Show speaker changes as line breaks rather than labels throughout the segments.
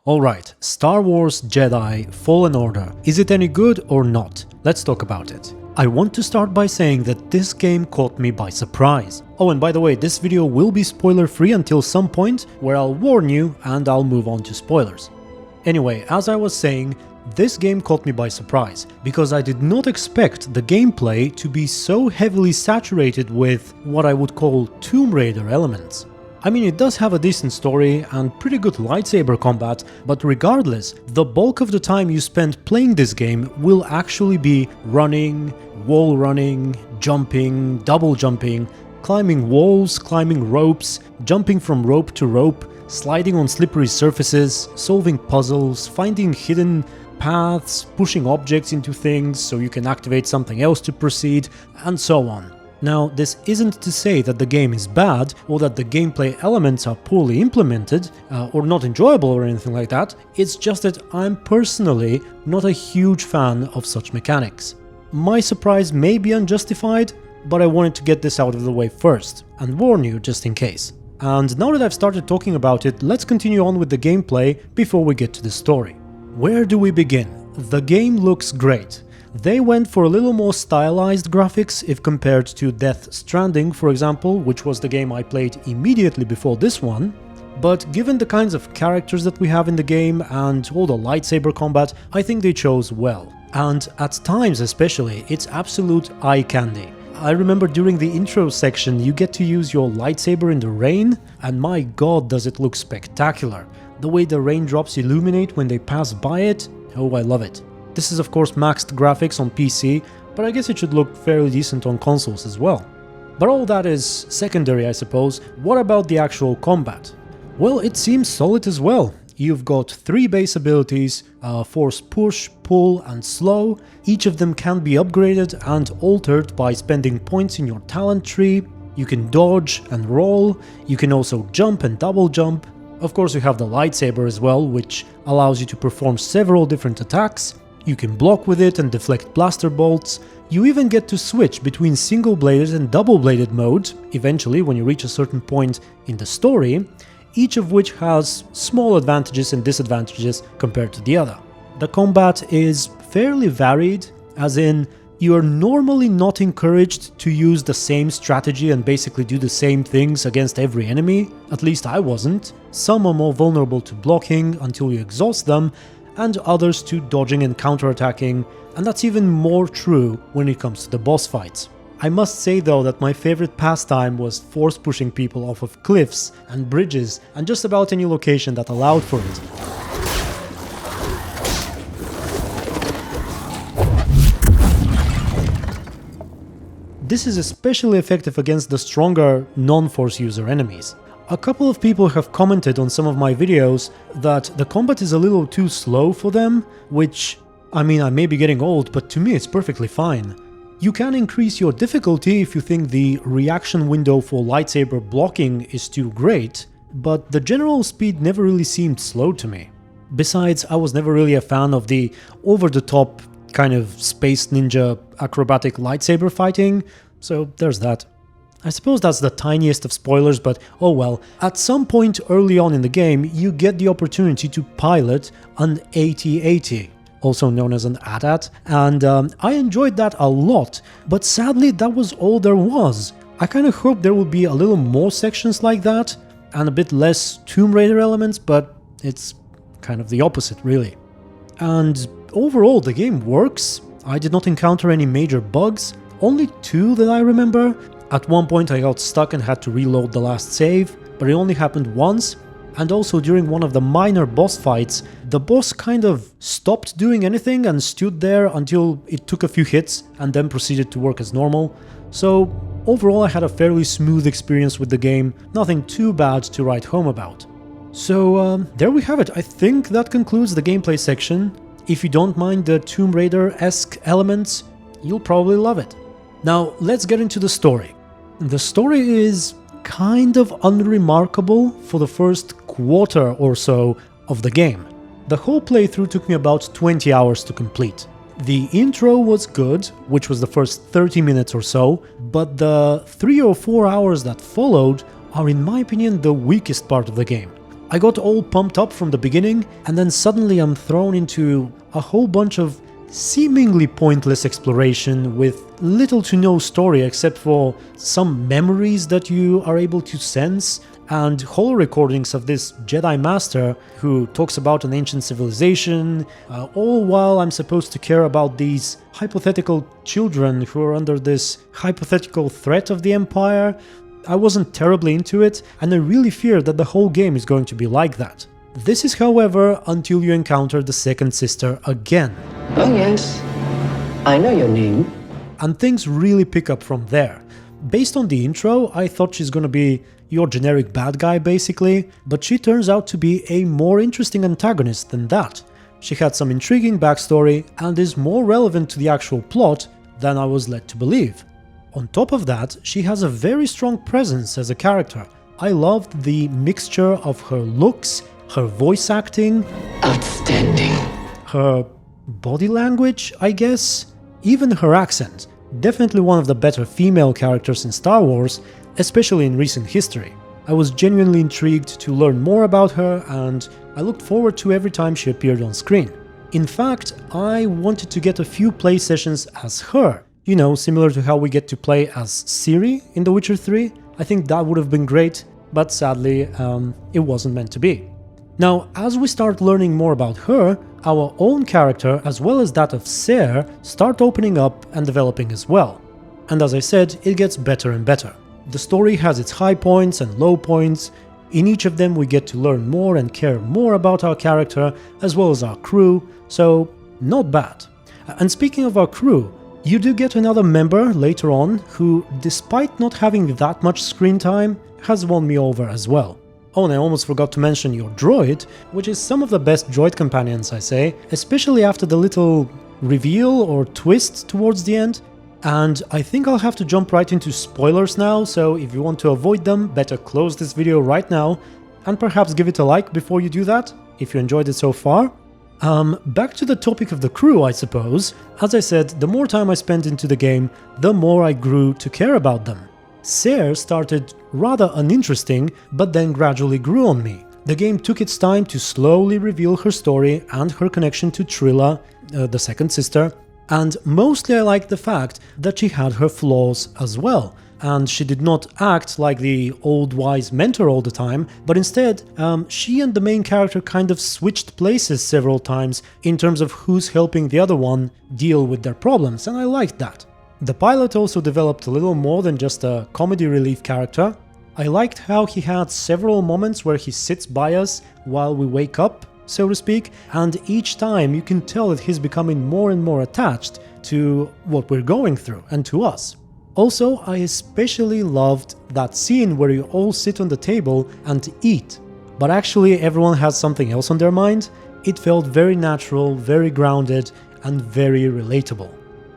Alright, Star Wars Jedi Fallen Order. Is it any good or not? Let's talk about it. I want to start by saying that this game caught me by surprise. Oh, and by the way, this video will be spoiler free until some point where I'll warn you and I'll move on to spoilers. Anyway, as I was saying, this game caught me by surprise, because I did not expect the gameplay to be so heavily saturated with what I would call Tomb Raider elements. I mean, it does have a decent story and pretty good lightsaber combat, but regardless, the bulk of the time you spend playing this game will actually be running, wall running, jumping, double jumping, climbing walls, climbing ropes, jumping from rope to rope, sliding on slippery surfaces, solving puzzles, finding hidden paths, pushing objects into things so you can activate something else to proceed, and so on. Now, this isn't to say that the game is bad, or that the gameplay elements are poorly implemented, or not enjoyable or anything like that, it's just that I'm personally not a huge fan of such mechanics. My surprise may be unjustified, but I wanted to get this out of the way first, and warn you just in case. And now that I've started talking about it, let's continue on with the gameplay before we get to the story. Where do we begin? The game looks great. They went for a little more stylized graphics if compared to Death Stranding, for example, which was the game I played immediately before this one. But given the kinds of characters that we have in the game and all the lightsaber combat, I think they chose well. And at times especially, it's absolute eye candy. I remember during the intro section you get to use your lightsaber in the rain, and my god does it look spectacular. The way the raindrops illuminate when they pass by it, oh I love it. This is of course maxed graphics on PC, but I guess it should look fairly decent on consoles as well. But all that is secondary, I suppose. What about the actual combat? Well, it seems solid as well. You've got 3 base abilities, Force Push, Pull and Slow. Each of them can be upgraded and altered by spending points in your talent tree. You can dodge and roll, you can also jump and double jump. Of course you have the lightsaber as well, which allows you to perform several different attacks. You can block with it and deflect blaster bolts. You even get to switch between single-bladed and double-bladed modes, eventually when you reach a certain point in the story, each of which has small advantages and disadvantages compared to the other. The combat is fairly varied, as in, you are normally not encouraged to use the same strategy and basically do the same things against every enemy, at least I wasn't. Some are more vulnerable to blocking until you exhaust them, and others to dodging and counterattacking, and that's even more true when it comes to the boss fights. I must say though that my favorite pastime was force pushing people off of cliffs and bridges and just about any location that allowed for it. This is especially effective against the stronger non-force user enemies. A couple of people have commented on some of my videos that the combat is a little too slow for them, which, I mean, I may be getting old, but to me it's perfectly fine. You can increase your difficulty if you think the reaction window for lightsaber blocking is too great, but the general speed never really seemed slow to me. Besides, I was never really a fan of the over-the-top kind of space ninja acrobatic lightsaber fighting, so there's that. I suppose that's the tiniest of spoilers, but oh well. At some point early on in the game, you get the opportunity to pilot an AT-AT, also known as an AT-AT, and I enjoyed that a lot, but sadly that was all there was. I kinda hoped there would be a little more sections like that, and a bit less Tomb Raider elements, but it's kind of the opposite really. And overall the game works. I did not encounter any major bugs, only 2 that I remember. At one point I got stuck and had to reload the last save, but it only happened once, and also during one of the minor boss fights, the boss kind of stopped doing anything and stood there until it took a few hits and then proceeded to work as normal. So overall I had a fairly smooth experience with the game, nothing too bad to write home about. So there we have it. I think that concludes the gameplay section. If you don't mind the Tomb Raider-esque elements, you'll probably love it. Now let's get into the story. The story is kind of unremarkable for the first quarter or so of the game. The whole playthrough took me about 20 hours to complete. The intro was good, which was the first 30 minutes or so, but the 3 or 4 hours that followed are in my opinion the weakest part of the game. I got all pumped up from the beginning, and then suddenly I'm thrown into a whole bunch of seemingly pointless exploration with little to no story except for some memories that you are able to sense and holo recordings of this Jedi Master who talks about an ancient civilization, all while I'm supposed to care about these hypothetical children who are under this hypothetical threat of the Empire. I wasn't terribly into it, and I really fear that the whole game is going to be like that. This is, however, until you encounter the second sister again.
Oh yes, I know your name.
And things really pick up from there. Based on the intro, I thought she's gonna be your generic bad guy basically, but she turns out to be a more interesting antagonist than that. She had some intriguing backstory and is more relevant to the actual plot than I was led to believe. On top of that, she has a very strong presence as a character. I loved the mixture of her looks, her voice acting,
Outstanding.
her body language, I guess, even her accent. Definitely one of the better female characters in Star Wars, especially in recent history. I was genuinely intrigued to learn more about her, and I looked forward to every time she appeared on screen. In fact, I wanted to get a few play sessions as her, you know, similar to how we get to play as Ciri in The Witcher 3. I think that would have been great, but sadly, it wasn't meant to be. Now, as we start learning more about her, our own character as well as that of Ser start opening up and developing as well. And as I said, it gets better and better. The story has its high points and low points. In each of them we get to learn more and care more about our character as well as our crew, so not bad. And speaking of our crew, you do get another member later on who, despite not having that much screen time, has won me over as well. Oh, and I almost forgot to mention your droid, which is some of the best droid companions, I say, especially after the little reveal or twist towards the end. And I think I'll have to jump right into spoilers now, so if you want to avoid them, better close this video right now, and perhaps give it a like before you do that, if you enjoyed it so far. Back to the topic of the crew, I suppose. As I said, the more time I spent into the game, the more I grew to care about them. Ser started rather uninteresting, but then gradually grew on me. The game took its time to slowly reveal her story and her connection to Trilla, the second sister, and mostly I liked the fact that she had her flaws as well, and she did not act like the old wise mentor all the time, but instead she and the main character kind of switched places several times in terms of who's helping the other one deal with their problems, and I liked that. The pilot also developed a little more than just a comedy relief character. I liked how he had several moments where he sits by us while we wake up, so to speak, and each time you can tell that he's becoming more and more attached to what we're going through and to us. Also, I especially loved that scene where you all sit on the table and eat, but actually everyone has something else on their mind. It felt very natural, very grounded, and very relatable.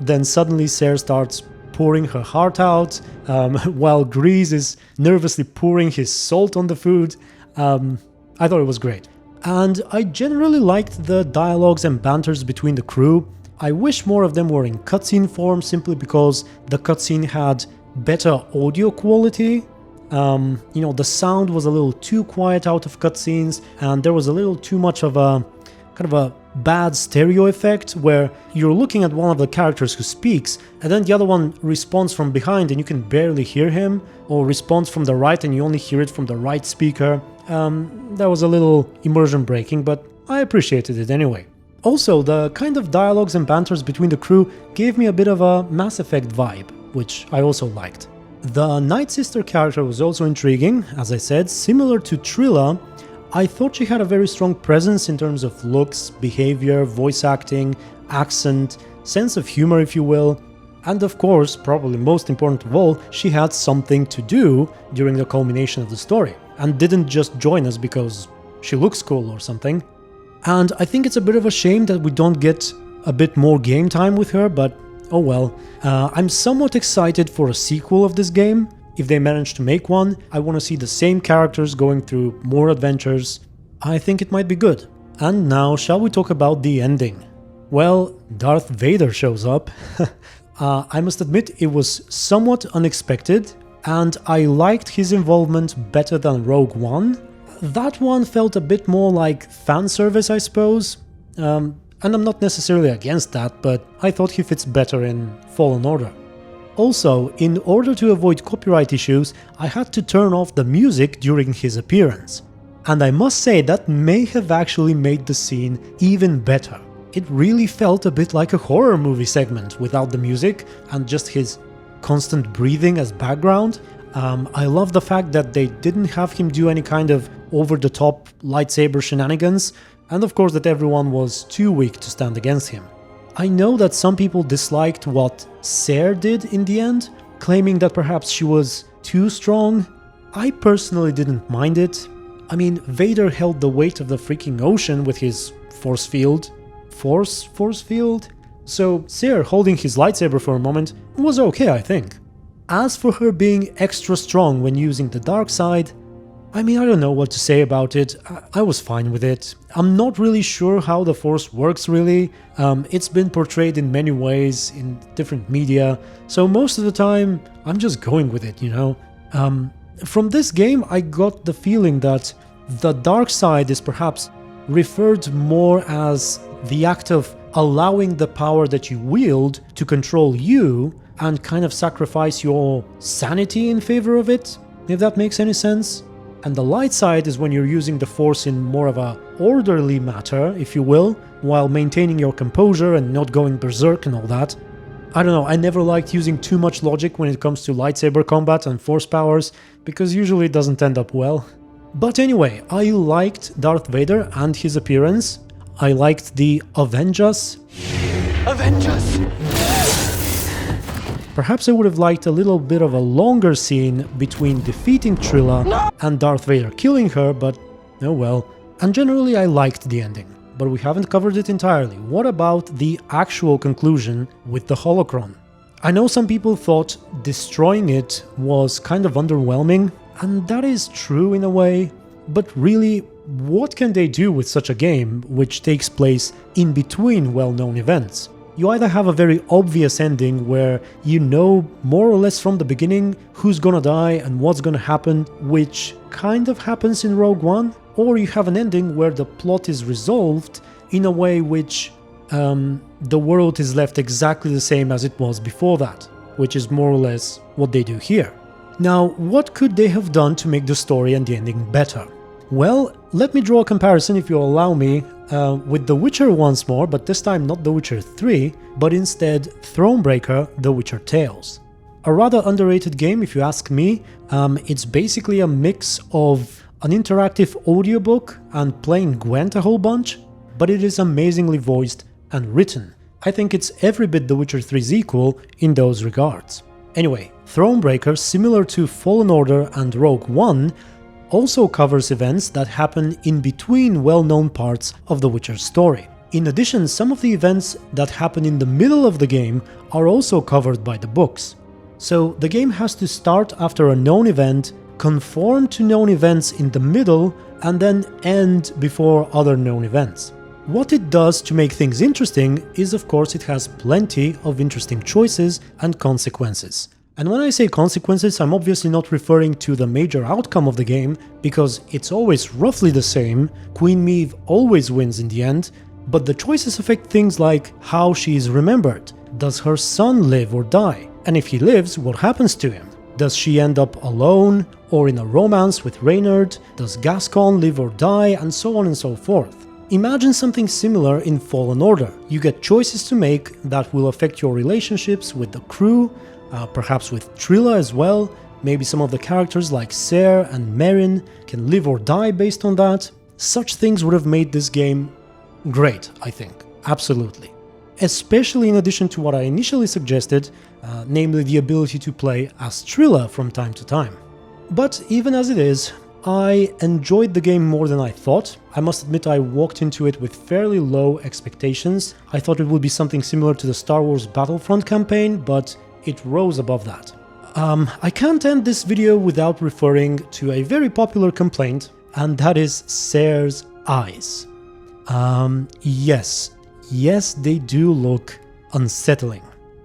Then suddenly Ser starts pouring her heart out, while Grease is nervously pouring his salt on the food. I thought it was great. And I generally liked the dialogues and banters between the crew. I wish more of them were in cutscene form simply because the cutscene had better audio quality. You know, the sound was a little too quiet out of cutscenes, and there was a little too much of a kind of a bad stereo effect where you're looking at one of the characters who speaks and then the other one responds from behind and you can barely hear him, or responds from the right and you only hear it from the right speaker. That was a little immersion breaking, but I appreciated it anyway. Also, the kind of dialogues and banters between the crew gave me a bit of a Mass Effect vibe, which I also liked. The Night Sister character was also intriguing, as I said, similar to Trilla. I thought she had a very strong presence in terms of looks, behavior, voice acting, accent, sense of humor if you will, and of course, probably most important of all, she had something to do during the culmination of the story, and didn't just join us because she looks cool or something. And I think it's a bit of a shame that we don't get a bit more game time with her, but oh well. I'm somewhat excited for a sequel of this game. If they manage to make one, I want to see the same characters going through more adventures. I think it might be good. And now, shall we talk about the ending? Well, Darth Vader shows up. I must admit it was somewhat unexpected, and I liked his involvement better than Rogue One. That one felt a bit more like fan service, I suppose. And I'm not necessarily against that, but I thought he fits better in Fallen Order. Also, in order to avoid copyright issues, I had to turn off the music during his appearance. And I must say that may have actually made the scene even better. It really felt a bit like a horror movie segment without the music and just his constant breathing as background. I love the fact that they didn't have him do any kind of over-the-top lightsaber shenanigans, and of course that everyone was too weak to stand against him. I know that some people disliked what Cere did in the end, claiming that perhaps she was too strong. I personally didn't mind it. I mean, Vader held the weight of the freaking ocean with his force field. Force field? So Cere holding his lightsaber for a moment was okay, I think. As for her being extra strong when using the dark side, I mean, I don't know what to say about it. I was fine with it. I'm not really sure how the Force works really. It's been portrayed in many ways in different media, so most of the time I'm just going with it, you know? From this game I got the feeling that the dark side is perhaps referred more as the act of allowing the power that you wield to control you and kind of sacrifice your sanity in favor of it, if that makes any sense. And the light side is when you're using the Force in more of a orderly matter, if you will, while maintaining your composure and not going berserk and all that. I don't know, I never liked using too much logic when it comes to lightsaber combat and Force powers, because usually it doesn't end up well. But anyway, I liked Darth Vader and his appearance. I liked the Avenge Us.
Avenge us!
Perhaps I would have liked a little bit of a longer scene between defeating Trilla and Darth Vader killing her, but oh well. And generally I liked the ending, but we haven't covered it entirely. What about the actual conclusion with the holocron? I know some people thought destroying it was kind of underwhelming, and that is true in a way, but really, what can they do with such a game which takes place in between well-known events? You either have a very obvious ending where you know more or less from the beginning who's gonna die and what's gonna happen, which kind of happens in Rogue One, or you have an ending where the plot is resolved in a way which the world is left exactly the same as it was before that, which is more or less what they do here. Now, what could they have done to make the story and the ending better? Well, let me draw a comparison, if you'll allow me, with The Witcher once more, but this time not The Witcher 3, but instead Thronebreaker: The Witcher Tales. A rather underrated game if you ask me. It's basically a mix of an interactive audiobook and playing Gwent a whole bunch, but it is amazingly voiced and written. I think it's every bit The Witcher 3's equal in those regards. Anyway, Thronebreaker, similar to Fallen Order and Rogue One, also covers events that happen in between well-known parts of The Witcher's story. In addition, some of the events that happen in the middle of the game are also covered by the books. So the game has to start after a known event, conform to known events in the middle, and then end before other known events. What it does to make things interesting is, of course, it has plenty of interesting choices and consequences. And when I say consequences, I'm obviously not referring to the major outcome of the game, because it's always roughly the same, Queen Meve always wins in the end, but the choices affect things like how she is remembered. Does her son live or die? And if he lives, what happens to him? Does she end up alone, or in a romance with Reynard? Does Gascon live or die? And so on and so forth. Imagine something similar in Fallen Order. You get choices to make that will affect your relationships with the crew, perhaps with Trilla as well. Maybe some of the characters like Cere and Merrin can live or die based on that. Such things would have made this game great, I think. Absolutely. Especially in addition to what I initially suggested, namely the ability to play as Trilla from time to time. But even as it is, I enjoyed the game more than I thought. I must admit I walked into it with fairly low expectations. I thought it would be something similar to the Star Wars Battlefront campaign, but it rose above that. I can't end this video without referring to a very popular complaint, and that is Cere's eyes. Yes, they do look unsettling.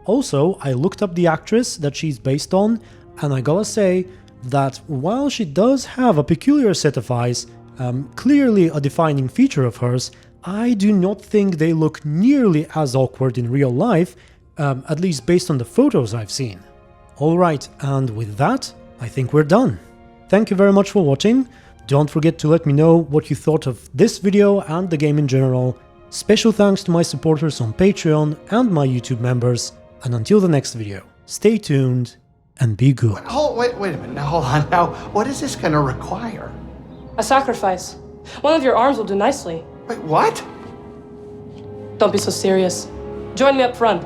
Also, I looked up the actress that she's based on, and I gotta say, that while she does have a peculiar set of eyes, clearly a defining feature of hers, I do not think they look nearly as awkward in real life, at least based on the photos I've seen. Alright, and with that, I think we're done. Thank you very much for watching. Don't forget to let me know what you thought of this video and the game in general. Special thanks to my supporters on Patreon and my YouTube members. And until the next video, stay tuned and be good.
Wait a minute. Now, hold on. Now, what is this going to require?
A sacrifice. One of your arms will do nicely.
Wait, what?
Don't be so serious. Join me up front.